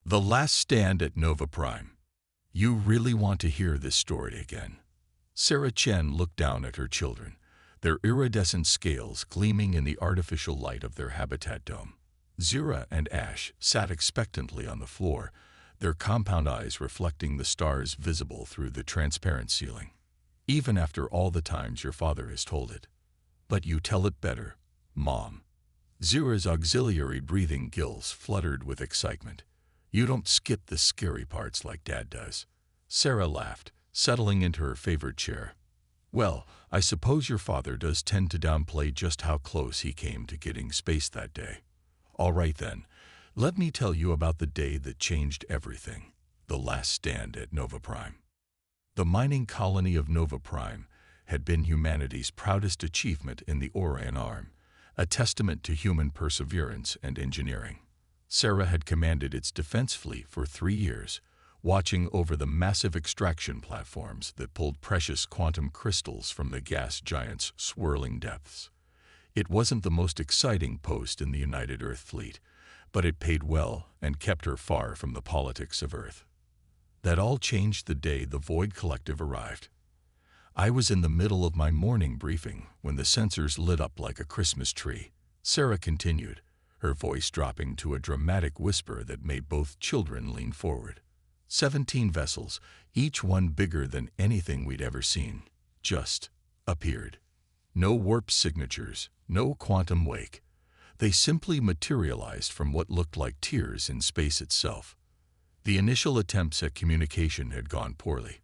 The Last Stand at Nova Prime. You really want to hear this story again. Sarah Chen looked down at her children, their iridescent scales gleaming in the artificial light of their habitat dome. Zira and Ash sat expectantly on the floor, their compound eyes reflecting the stars visible through the transparent ceiling. Even after all the times your father has told it. But you tell it better, Mom. Zira's auxiliary breathing gills fluttered with excitement. You don't skip the scary parts like Dad does. Sarah laughed, settling into her favorite chair. Well, I suppose your father does tend to downplay just how close he came to getting space that day. All right then, let me tell you about the day that changed everything. The last stand at Nova Prime. The mining colony of Nova Prime had been humanity's proudest achievement in the Orion Arm, a testament to human perseverance and engineering. Sarah had commanded its defense fleet for 3 years, watching over the massive extraction platforms that pulled precious quantum crystals from the gas giant's swirling depths. It wasn't the most exciting post in the United Earth Fleet, but it paid well and kept her far from the politics of Earth. That all changed the day the Void Collective arrived. I was in the middle of my morning briefing when the sensors lit up like a Christmas tree. Sarah continued, her voice dropping to a dramatic whisper that made both children lean forward. 17 vessels, each one bigger than anything we'd ever seen, just appeared. No warp signatures, no quantum wake. They simply materialized from what looked like tears in space itself. The initial attempts at communication had gone poorly.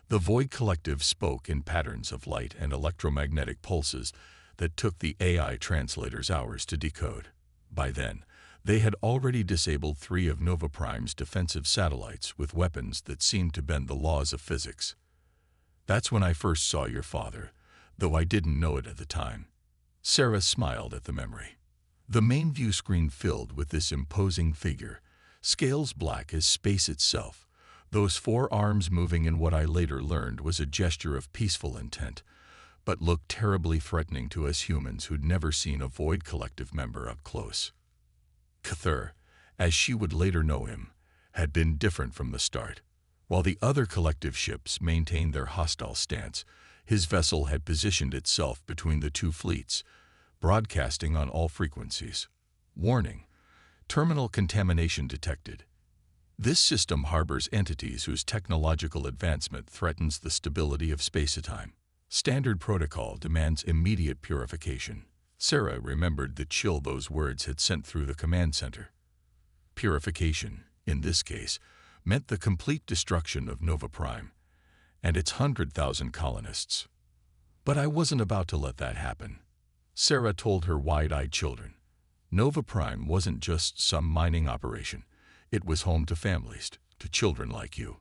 The Void Collective spoke in patterns of light and electromagnetic pulses that took the AI translators hours to decode. By then, they had already disabled 3 of Nova Prime's defensive satellites with weapons that seemed to bend the laws of physics. That's when I first saw your father, though I didn't know it at the time. Sarah smiled at the memory. The main view screen filled with this imposing figure, scales black as space itself, those 4 arms moving in what I later learned was a gesture of peaceful intent, but looked terribly threatening to us humans who'd never seen a Void Collective member up close. Cathur, as she would later know him, had been different from the start. While the other collective ships maintained their hostile stance, his vessel had positioned itself between the 2 fleets, broadcasting on all frequencies. Warning: terminal contamination detected. This system harbors entities whose technological advancement threatens the stability of spacetime. Standard protocol demands immediate purification. Sarah remembered the chill those words had sent through the command center. Purification, in this case, meant the complete destruction of Nova Prime and its 100,000 colonists. But I wasn't about to let that happen. Sarah told her wide-eyed children. Nova Prime wasn't just some mining operation. It was home to families, to children like you.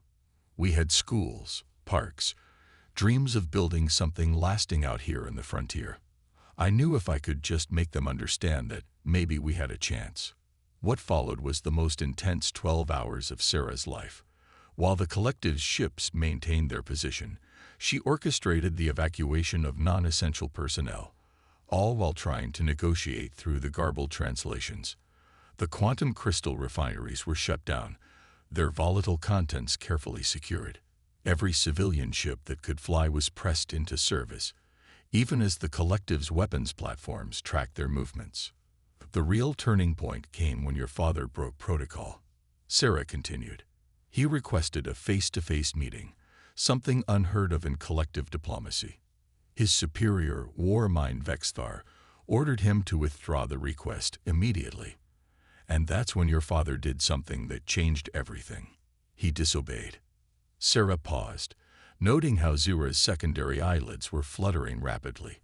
We had schools, parks, dreams of building something lasting out here in the frontier. I knew if I could just make them understand that maybe we had a chance. What followed was the most intense 12 hours of Sarah's life. While the collective's ships maintained their position, she orchestrated the evacuation of non-essential personnel, all while trying to negotiate through the garbled translations. The quantum crystal refineries were shut down, their volatile contents carefully secured. Every civilian ship that could fly was pressed into service, even as the collective's weapons platforms tracked their movements. The real turning point came when your father broke protocol. Sarah continued. He requested a face-to-face meeting, something unheard of in collective diplomacy. His superior, war mind Vexthar, ordered him to withdraw the request immediately. And that's when your father did something that changed everything. He disobeyed. Sarah paused, noting how Zira's secondary eyelids were fluttering rapidly,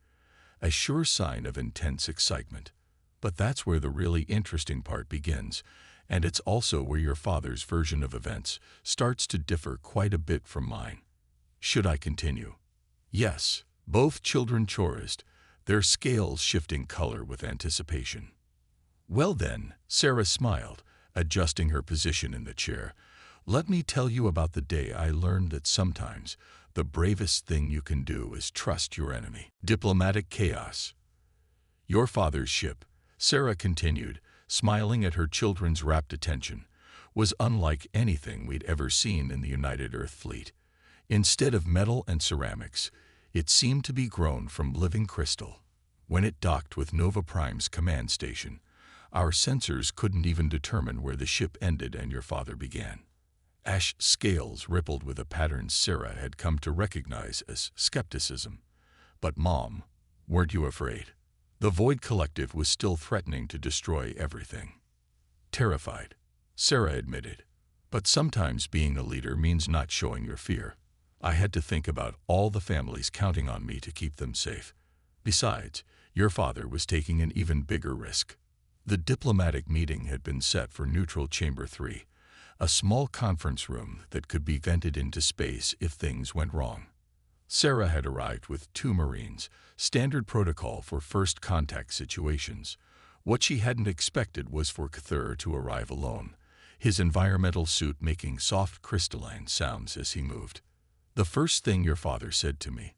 a sure sign of intense excitement. But that's where the really interesting part begins, and it's also where your father's version of events starts to differ quite a bit from mine. Should I continue? Yes, both children chorussed, their scales shifting color with anticipation. Well then, Sarah smiled, adjusting her position in the chair. Let me tell you about the day I learned that sometimes the bravest thing you can do is trust your enemy. Diplomatic chaos. Your father's ship, Sarah continued, smiling at her children's rapt attention, was unlike anything we'd ever seen in the United Earth Fleet. Instead of metal and ceramics, it seemed to be grown from living crystal. When it docked with Nova Prime's command station, our sensors couldn't even determine where the ship ended and your father began. Ash scales rippled with a pattern Sarah had come to recognize as skepticism. But Mom, weren't you afraid? The Void Collective was still threatening to destroy everything. Terrified, Sarah admitted. But sometimes being a leader means not showing your fear. I had to think about all the families counting on me to keep them safe. Besides, your father was taking an even bigger risk. The diplomatic meeting had been set for Neutral Chamber 3, a small conference room that could be vented into space if things went wrong. Sarah had arrived with 2 Marines, standard protocol for first contact situations. What she hadn't expected was for Cthulhu to arrive alone, his environmental suit making soft crystalline sounds as he moved. "The first thing your father said to me,"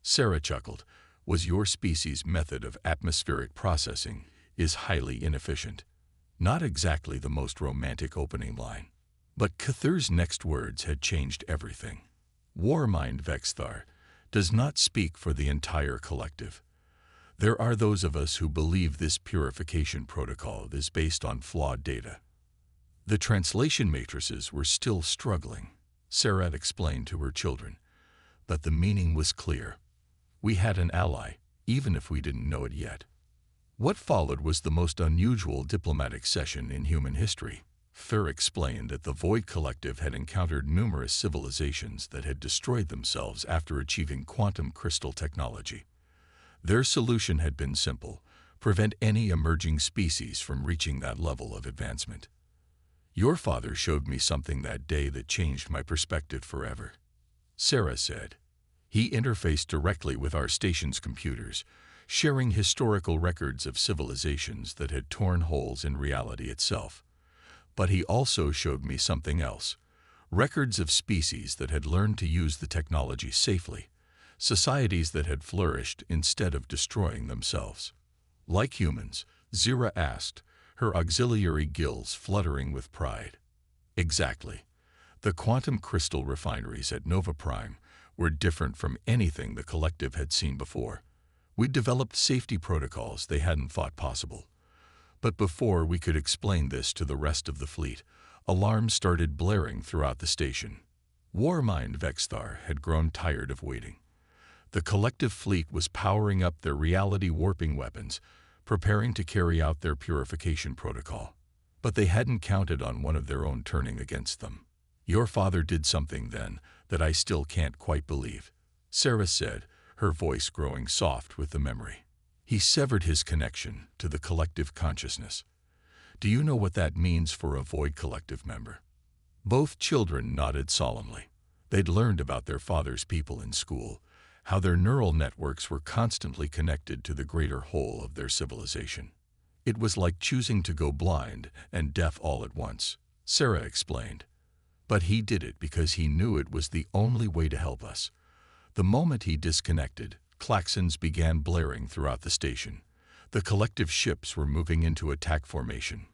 Sarah chuckled, "was your species' method of atmospheric processing is highly inefficient." Not exactly the most romantic opening line. But Cthulhu's next words had changed everything. "Warmind Vexthar does not speak for the entire collective. There are those of us who believe this purification protocol is based on flawed data." The translation matrices were still struggling, Sarah had explained to her children, but the meaning was clear. We had an ally, even if we didn't know it yet. What followed was the most unusual diplomatic session in human history. Thur explained that the Void Collective had encountered numerous civilizations that had destroyed themselves after achieving quantum crystal technology. Their solution had been simple: prevent any emerging species from reaching that level of advancement. "Your father showed me something that day that changed my perspective forever," Sarah said. "He interfaced directly with our station's computers, sharing historical records of civilizations that had torn holes in reality itself. But he also showed me something else: records of species that had learned to use the technology safely, societies that had flourished instead of destroying themselves." "Like humans?" Zira asked, her auxiliary gills fluttering with pride. "Exactly. The quantum crystal refineries at Nova Prime were different from anything the collective had seen before. We developed safety protocols they hadn't thought possible. But before we could explain this to the rest of the fleet, alarms started blaring throughout the station. Warmind Vexthar had grown tired of waiting. The collective fleet was powering up their reality-warping weapons, preparing to carry out their purification protocol. But they hadn't counted on one of their own turning against them. "Your father did something then that I still can't quite believe," Sarah said, her voice growing soft with the memory. "He severed his connection to the collective consciousness. Do you know what that means for a Void Collective member?" Both children nodded solemnly. They'd learned about their father's people in school, how their neural networks were constantly connected to the greater whole of their civilization. "It was like choosing to go blind and deaf all at once," Sarah explained. "But he did it because he knew it was the only way to help us. The moment he disconnected, klaxons began blaring throughout the station. The collective ships were moving into attack formation."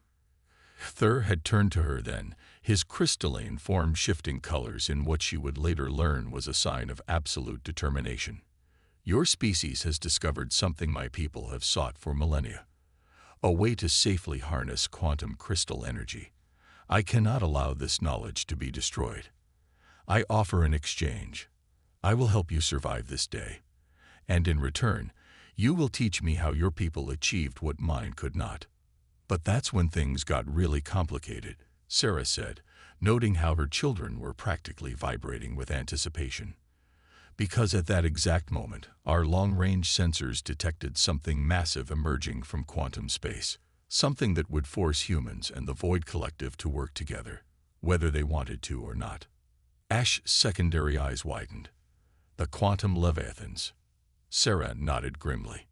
Thur had turned to her then, his crystalline form shifting colors in what she would later learn was a sign of absolute determination. "Your species has discovered something my people have sought for millennia: a way to safely harness quantum crystal energy. I cannot allow this knowledge to be destroyed. I offer an exchange. I will help you survive this day, and in return, you will teach me how your people achieved what mine could not." "But that's when things got really complicated," Sarah said, noting how her children were practically vibrating with anticipation. "Because at that exact moment, our long-range sensors detected something massive emerging from quantum space, something that would force humans and the Void Collective to work together, whether they wanted to or not." Ash's secondary eyes widened. "The quantum leviathans." Sarah nodded grimly.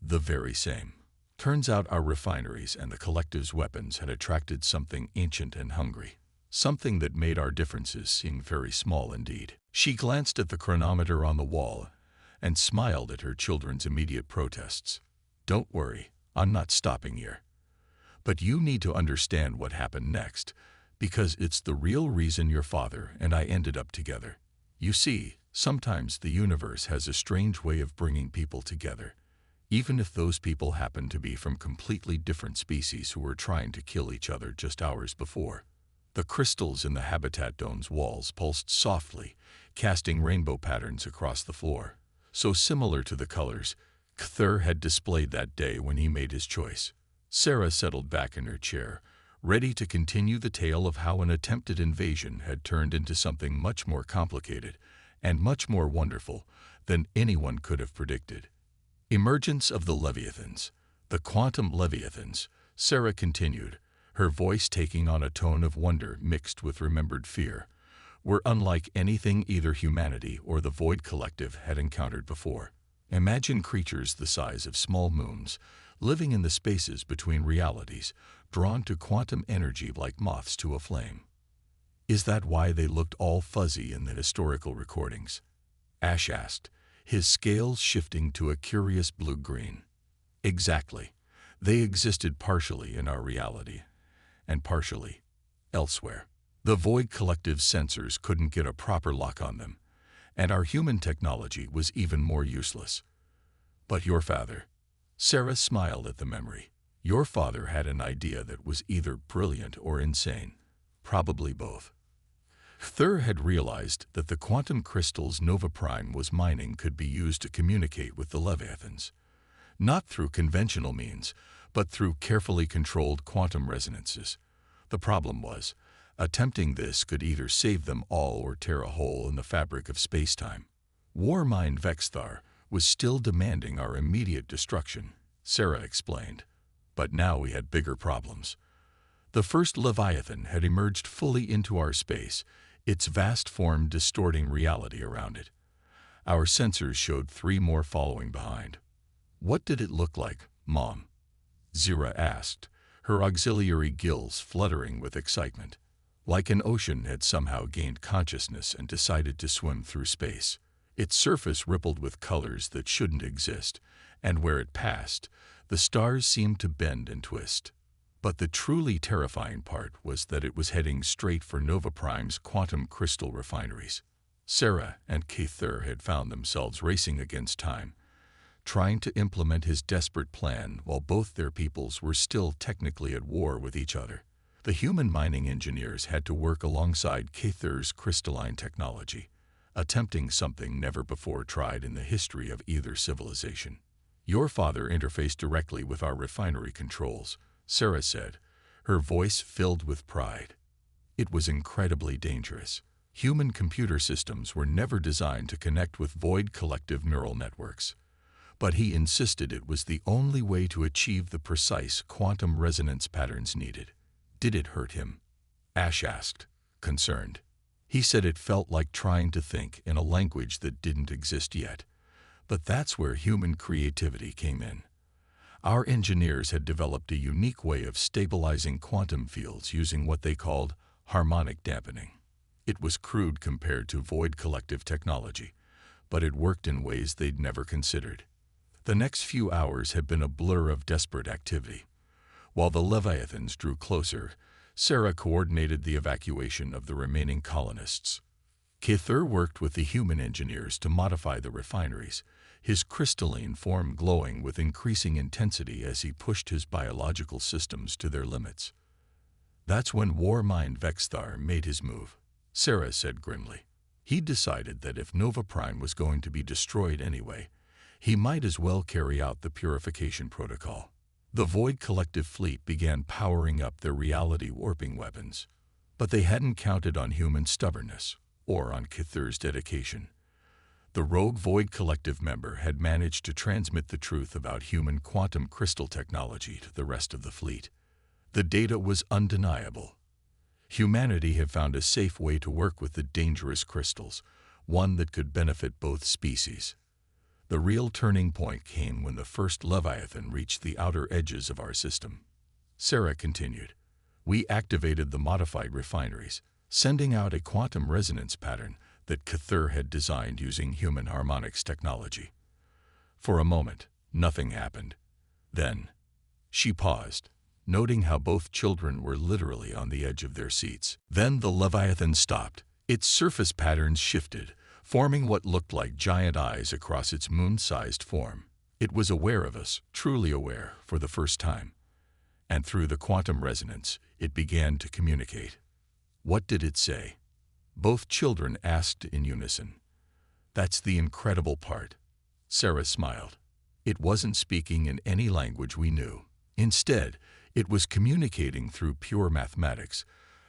"The very same. Turns out our refineries and the collective's weapons had attracted something ancient and hungry, something that made our differences seem very small indeed." She glanced at the chronometer on the wall and smiled at her children's immediate protests. "Don't worry, I'm not stopping here. But you need to understand what happened next, Because it's the real reason your father and I ended up together. You see, sometimes the universe has a strange way of bringing people together, even if those people happen to be from completely different species who were trying to kill each other just hours before. The crystals in the habitat dome's walls pulsed softly, casting rainbow patterns across the floor, so similar to the colors Cthulhu had displayed that day when he made his choice. Sarah settled back in her chair, ready to continue the tale of how an attempted invasion had turned into something much more complicated and much more wonderful than anyone could have predicted. Emergence of the Leviathans. The quantum Leviathans, Sarah continued, her voice taking on a tone of wonder mixed with remembered fear, were unlike anything either humanity or the Void Collective had encountered before. Imagine creatures the size of small moons, living in the spaces between realities, drawn to quantum energy like moths to a flame. Is that why they looked all fuzzy in the historical recordings? Ash asked, his scales shifting to a curious blue-green. Exactly. They existed partially in our reality, and partially elsewhere. The Void Collective's sensors couldn't get a proper lock on them, and our human technology was even more useless. But your father, Sarah smiled at the memory. Your father had an idea that was either brilliant or insane, probably both. Thur had realized that the quantum crystals Nova Prime was mining could be used to communicate with the Leviathans, not through conventional means, but through carefully controlled quantum resonances. The problem was, attempting this could either save them all or tear a hole in the fabric of space-time. Warmind Vexthar was still demanding our immediate destruction, Sarah explained. But now we had bigger problems. The first Leviathan had emerged fully into our space, its vast form distorting reality around it. Our sensors showed 3 more following behind. What did it look like, Mom? Zira asked, her auxiliary gills fluttering with excitement. Like an ocean had somehow gained consciousness and decided to swim through space. Its surface rippled with colors that shouldn't exist, and where it passed, the stars seemed to bend and twist. But the truly terrifying part was that it was heading straight for Nova Prime's quantum crystal refineries. Sarah and Cthulhu had found themselves racing against time, trying to implement his desperate plan while both their peoples were still technically at war with each other. The human mining engineers had to work alongside Cthulhu's crystalline technology, attempting something never before tried in the history of either civilization. Your father interfaced directly with our refinery controls, Sarah said, her voice filled with pride. It was incredibly dangerous. Human computer systems were never designed to connect with Void Collective neural networks. But he insisted it was the only way to achieve the precise quantum resonance patterns needed. Did it hurt him? Ash asked, concerned. He said it felt like trying to think in a language that didn't exist yet. But that's where human creativity came in. Our engineers had developed a unique way of stabilizing quantum fields using what they called harmonic dampening. It was crude compared to Void Collective technology, but it worked in ways they'd never considered. The next few hours had been a blur of desperate activity. While the Leviathans drew closer, Sarah coordinated the evacuation of the remaining colonists. Cthulhu worked with the human engineers to modify the refineries, his crystalline form glowing with increasing intensity as he pushed his biological systems to their limits. That's when Warmind Vexthar made his move, Sarah said grimly. He decided that if Nova Prime was going to be destroyed anyway, he might as well carry out the purification protocol. The Void Collective fleet began powering up their reality warping weapons, but they hadn't counted on human stubbornness or on Cthulhu's dedication. The rogue Void Collective member had managed to transmit the truth about human quantum crystal technology to the rest of the fleet. The data was undeniable. Humanity had found a safe way to work with the dangerous crystals, one that could benefit both species. The real turning point came when the first Leviathan reached the outer edges of our system. Sarah continued. We activated the modified refineries, sending out a quantum resonance pattern that Cthulhu had designed using human harmonics technology. For a moment, nothing happened. Then, she paused, noting how both children were literally on the edge of their seats. Then the Leviathan stopped. Its surface patterns shifted, forming what looked like giant eyes across its moon-sized form. It was aware of us, truly aware, for the first time. And through the quantum resonance, it began to communicate. What did it say? Both children asked in unison. That's the incredible part. Sarah smiled. It wasn't speaking in any language we knew. Instead, it was communicating through pure mathematics,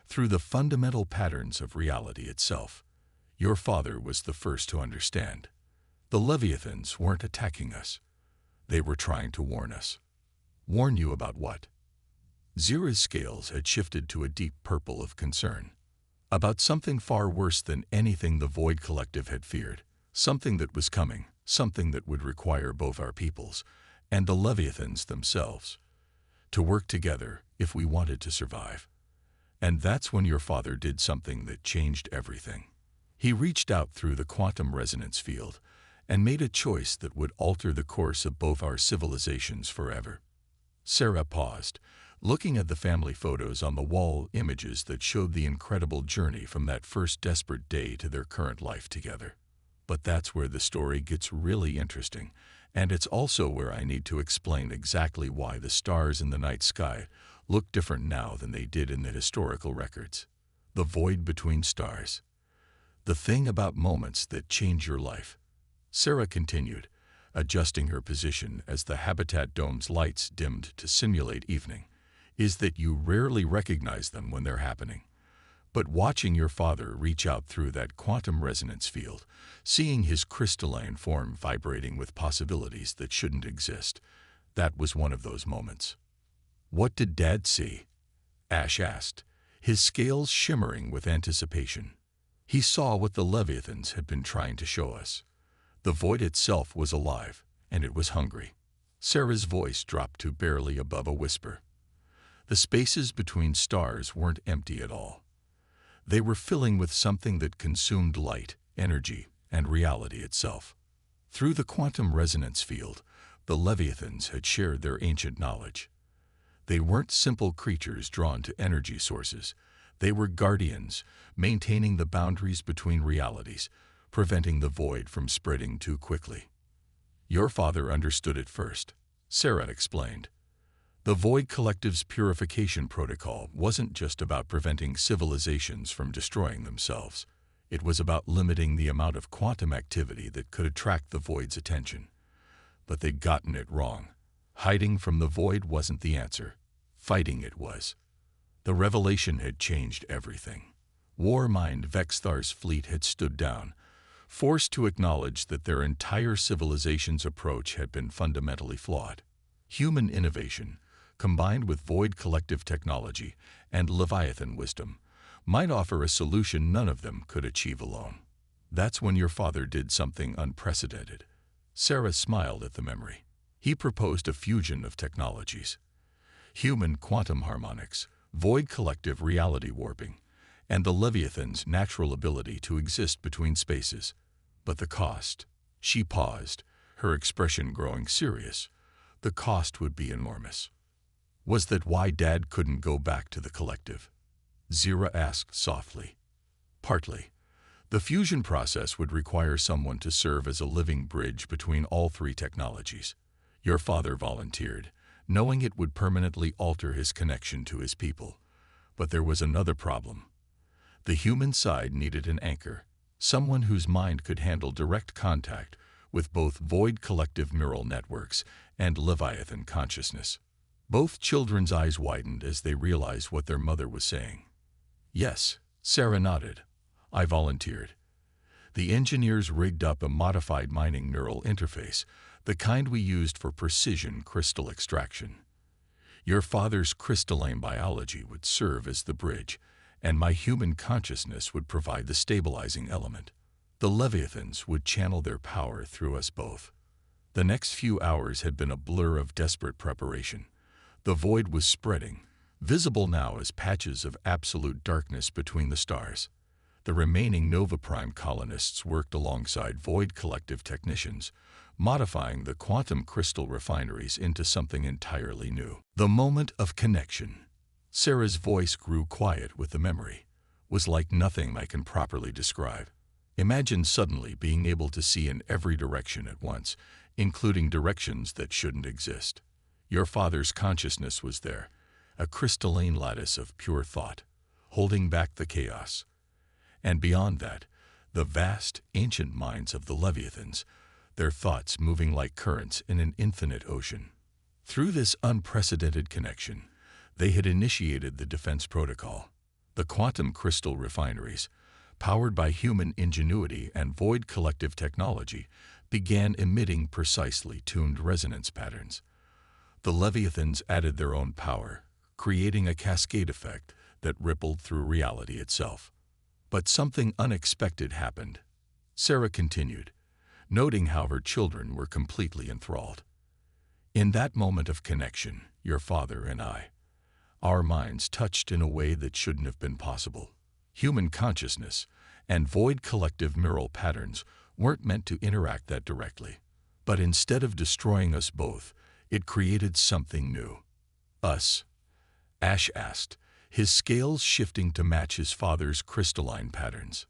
through the fundamental patterns of reality itself. Your father was the first to understand. The Leviathans weren't attacking us. They were trying to warn us. Warn you about what? Zira's scales had shifted to a deep purple of concern. About something far worse than anything the Void Collective had feared. Something that was coming, something that would require both our peoples and the Leviathans themselves to work together if we wanted to survive. And that's when your father did something that changed everything. He reached out through the quantum resonance field and made a choice that would alter the course of both our civilizations forever. Sarah paused, looking at the family photos on the wall, images that showed the incredible journey from that first desperate day to their current life together. But that's where the story gets really interesting, and it's also where I need to explain exactly why the stars in the night sky look different now than they did in the historical records. The void between stars. The thing about moments that change your life. Sarah continued, adjusting her position as the habitat dome's lights dimmed to simulate evening, is that you rarely recognize them when they're happening. But watching your father reach out through that quantum resonance field, seeing his crystalline form vibrating with possibilities that shouldn't exist, that was one of those moments. What did Dad see? Ash asked, his scales shimmering with anticipation. He saw what the Leviathans had been trying to show us. The void itself was alive, and it was hungry. Sarah's voice dropped to barely above a whisper. The spaces between stars weren't empty at all. They were filling with something that consumed light, energy, and reality itself. Through the quantum resonance field, the Leviathans had shared their ancient knowledge. They weren't simple creatures drawn to energy sources. They were guardians, maintaining the boundaries between realities, preventing the void from spreading too quickly. Your father understood it first, Sarah explained. The Void Collective's purification protocol wasn't just about preventing civilizations from destroying themselves. It was about limiting the amount of quantum activity that could attract the Void's attention. But they'd gotten it wrong. Hiding from the Void wasn't the answer. Fighting it was. The revelation had changed everything. Warmind Vexthar's fleet had stood down, forced to acknowledge that their entire civilization's approach had been fundamentally flawed. Human innovation, combined with Void Collective technology and Leviathan wisdom, might offer a solution none of them could achieve alone. That's when your father did something unprecedented. Sarah smiled at the memory. He proposed a fusion of technologies. Human quantum harmonics, Void Collective reality warping, and the Leviathan's natural ability to exist between spaces. But the cost. She paused, her expression growing serious. The cost would be enormous. Was that why Dad couldn't go back to the collective? Zira asked softly. Partly. The fusion process would require someone to serve as a living bridge between all three technologies. Your father volunteered, knowing it would permanently alter his connection to his people. But there was another problem. The human side needed an anchor, someone whose mind could handle direct contact with both Void Collective neural networks and Leviathan consciousness. Both children's eyes widened as they realized what their mother was saying. Yes, Sarah nodded. I volunteered. The engineers rigged up a modified mining neural interface, the kind we used for precision crystal extraction. Your father's crystalline biology would serve as the bridge, and my human consciousness would provide the stabilizing element. The Leviathans would channel their power through us both. The next few hours had been a blur of desperate preparation. The void was spreading, visible now as patches of absolute darkness between the stars. The remaining Nova Prime colonists worked alongside Void Collective technicians, modifying the quantum crystal refineries into something entirely new. The moment of connection. Sarah's voice grew quiet with the memory. Was like nothing I can properly describe. Imagine suddenly being able to see in every direction at once, including directions that shouldn't exist. Your father's consciousness was there, a crystalline lattice of pure thought, holding back the chaos. And beyond that, the vast, ancient minds of the Leviathans, their thoughts moving like currents in an infinite ocean. Through this unprecedented connection, they had initiated the defense protocol. The quantum crystal refineries, powered by human ingenuity and Void Collective technology, began emitting precisely tuned resonance patterns. The Leviathans added their own power, creating a cascade effect that rippled through reality itself. But something unexpected happened. Sarah continued, noting how her children were completely enthralled. In that moment of connection, your father and I, our minds touched in a way that shouldn't have been possible. Human consciousness and Void Collective neural patterns weren't meant to interact that directly. But instead of destroying us both, it created something new. Us? Ash asked, his scales shifting to match his father's crystalline patterns.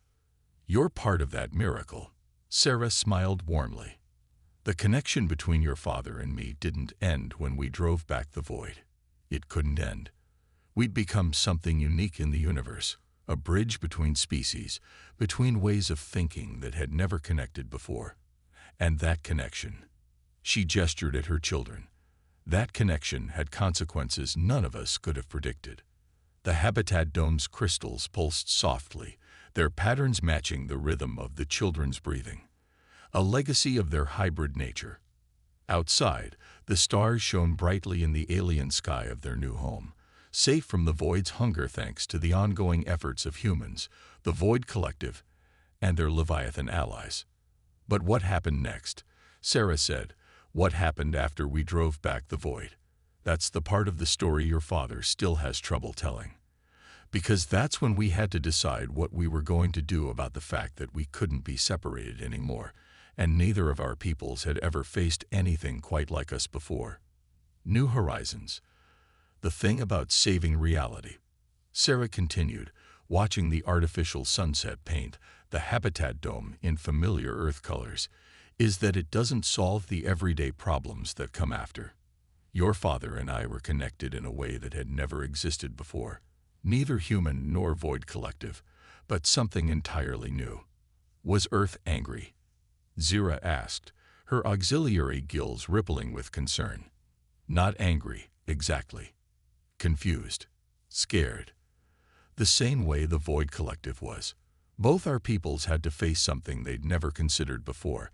You're part of that miracle. Sarah smiled warmly. The connection between your father and me didn't end when we drove back the void. It couldn't end. We'd become something unique in the universe, a bridge between species, between ways of thinking that had never connected before. And that connection, she gestured at her children, that connection had consequences none of us could have predicted. The habitat dome's crystals pulsed softly, their patterns matching the rhythm of the children's breathing, a legacy of their hybrid nature. Outside, the stars shone brightly in the alien sky of their new home, safe from the void's hunger thanks to the ongoing efforts of humans, the Void Collective, and their Leviathan allies. But what happened next? Sarah said, what happened after we drove back the void? That's the part of the story your father still has trouble telling. Because that's when we had to decide what we were going to do about the fact that we couldn't be separated anymore, and neither of our peoples had ever faced anything quite like us before. New horizons. The thing about saving reality, Sarah continued, watching the artificial sunset paint the habitat dome in familiar Earth colors, is that it doesn't solve the everyday problems that come after. Your father and I were connected in a way that had never existed before, neither human nor Void Collective, but something entirely new. Was Earth angry? Zira asked, her auxiliary gills rippling with concern. Not angry, exactly. Confused. Scared. The same way the Void Collective was. Both our peoples had to face something they'd never considered before.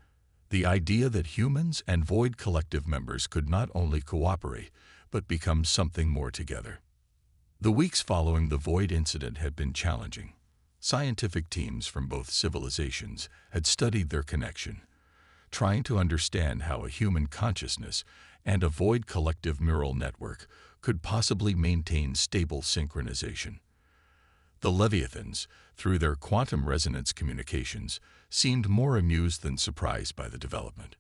The idea that humans and Void Collective members could not only cooperate, but become something more together. The weeks following the Void incident had been challenging. Scientific teams from both civilizations had studied their connection, trying to understand how a human consciousness and a Void Collective neural network could possibly maintain stable synchronization. The Leviathans, through their quantum resonance communications, seemed more amused than surprised by the development.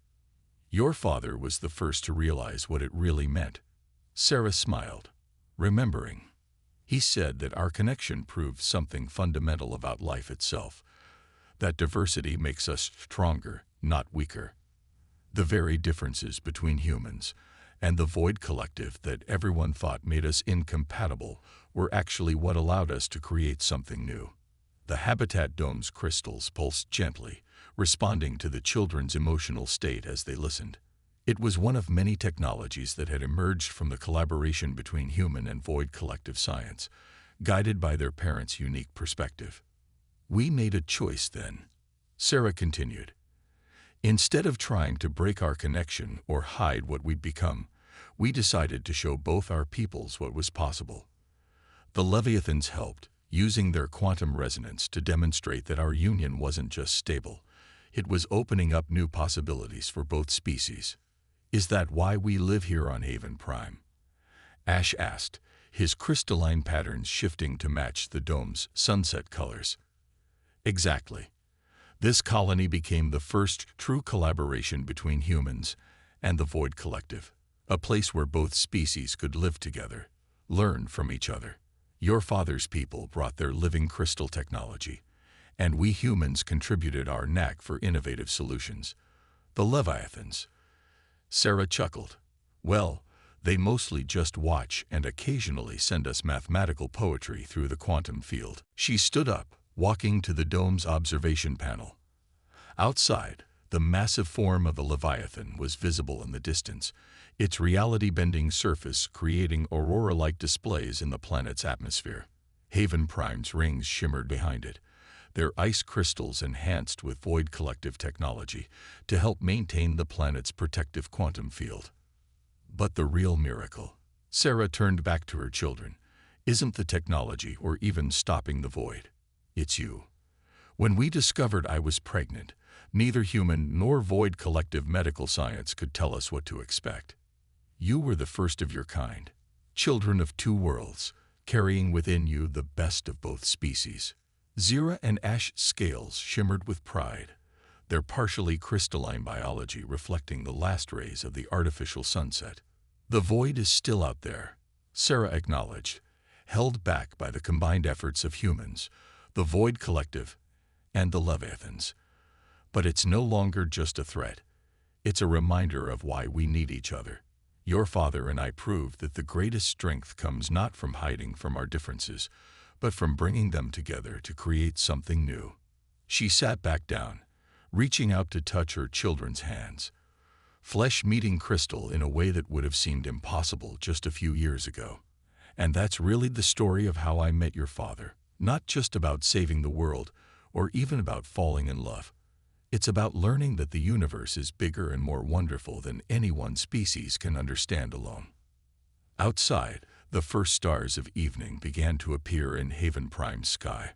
Your father was the first to realize what it really meant. Sarah smiled, remembering. He said that our connection proved something fundamental about life itself, that diversity makes us stronger, not weaker. The very differences between humans and the Void Collective that everyone thought made us incompatible were actually what allowed us to create something new. The habitat dome's crystals pulsed gently, responding to the children's emotional state as they listened. It was one of many technologies that had emerged from the collaboration between human and Void Collective science, guided by their parents' unique perspective. We made a choice then, Sarah continued. Instead of trying to break our connection or hide what we'd become, we decided to show both our peoples what was possible. The Leviathans helped, using their quantum resonance to demonstrate that our union wasn't just stable, it was opening up new possibilities for both species. Is that why we live here on Haven Prime? Ash asked, his crystalline patterns shifting to match the dome's sunset colors. Exactly. This colony became the first true collaboration between humans and the Void Collective, a place where both species could live together, learn from each other. Your father's people brought their living crystal technology, and we humans contributed our knack for innovative solutions. The Leviathans. Sarah chuckled. Well, they mostly just watch and occasionally send us mathematical poetry through the quantum field. She stood up, walking to the dome's observation panel. Outside, the massive form of the Leviathan was visible in the distance, its reality-bending surface creating aurora-like displays in the planet's atmosphere. Haven Prime's rings shimmered behind it, their ice crystals enhanced with Void Collective technology to help maintain the planet's protective quantum field. But the real miracle, Sarah turned back to her children, isn't the technology or even stopping the void. It's you. When we discovered I was pregnant, neither human nor Void Collective medical science could tell us what to expect. You were the first of your kind, children of two worlds, carrying within you the best of both species. Zira and Ash scales shimmered with pride, their partially crystalline biology reflecting the last rays of the artificial sunset. The void is still out there, Sarah acknowledged, held back by the combined efforts of humans, the Void Collective, and the Leviathans. But it's no longer just a threat. It's a reminder of why we need each other. Your father and I proved that the greatest strength comes not from hiding from our differences, but from bringing them together to create something new. She sat back down, reaching out to touch her children's hands. Flesh meeting crystal in a way that would have seemed impossible just a few years ago. And that's really the story of how I met your father. Not just about saving the world, or even about falling in love. It's about learning that the universe is bigger and more wonderful than any one species can understand alone. Outside, the first stars of evening began to appear in Haven Prime's sky.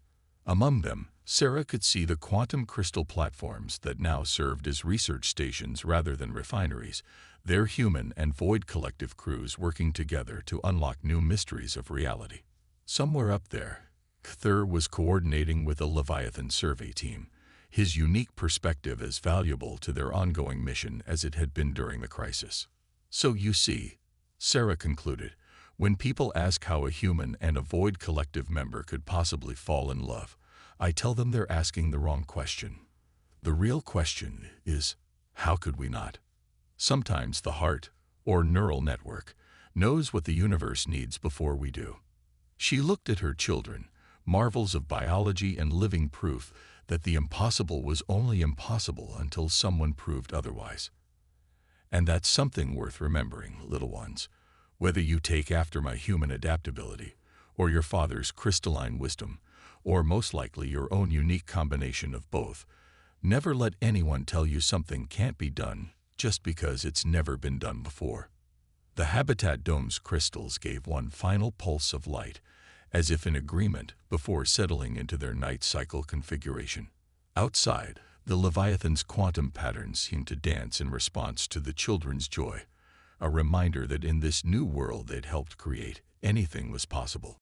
Among them, Sarah could see the quantum crystal platforms that now served as research stations rather than refineries, their human and Void Collective crews working together to unlock new mysteries of reality. Somewhere up there, Cthulhu was coordinating with a Leviathan survey team, his unique perspective as valuable to their ongoing mission as it had been during the crisis. So you see, Sarah concluded, when people ask how a human and a Void Collective member could possibly fall in love, I tell them they're asking the wrong question. The real question is, how could we not? Sometimes the heart, or neural network, knows what the universe needs before we do. She looked at her children, marvels of biology and living proof that the impossible was only impossible until someone proved otherwise. And that's something worth remembering, little ones. Whether you take after my human adaptability, or your father's crystalline wisdom, or most likely your own unique combination of both, never let anyone tell you something can't be done just because it's never been done before. The Habitat Dome's crystals gave one final pulse of light, as if in agreement before settling into their night cycle configuration. Outside, the Leviathan's quantum patterns seemed to dance in response to the children's joy, a reminder that in this new world they'd helped create, anything was possible.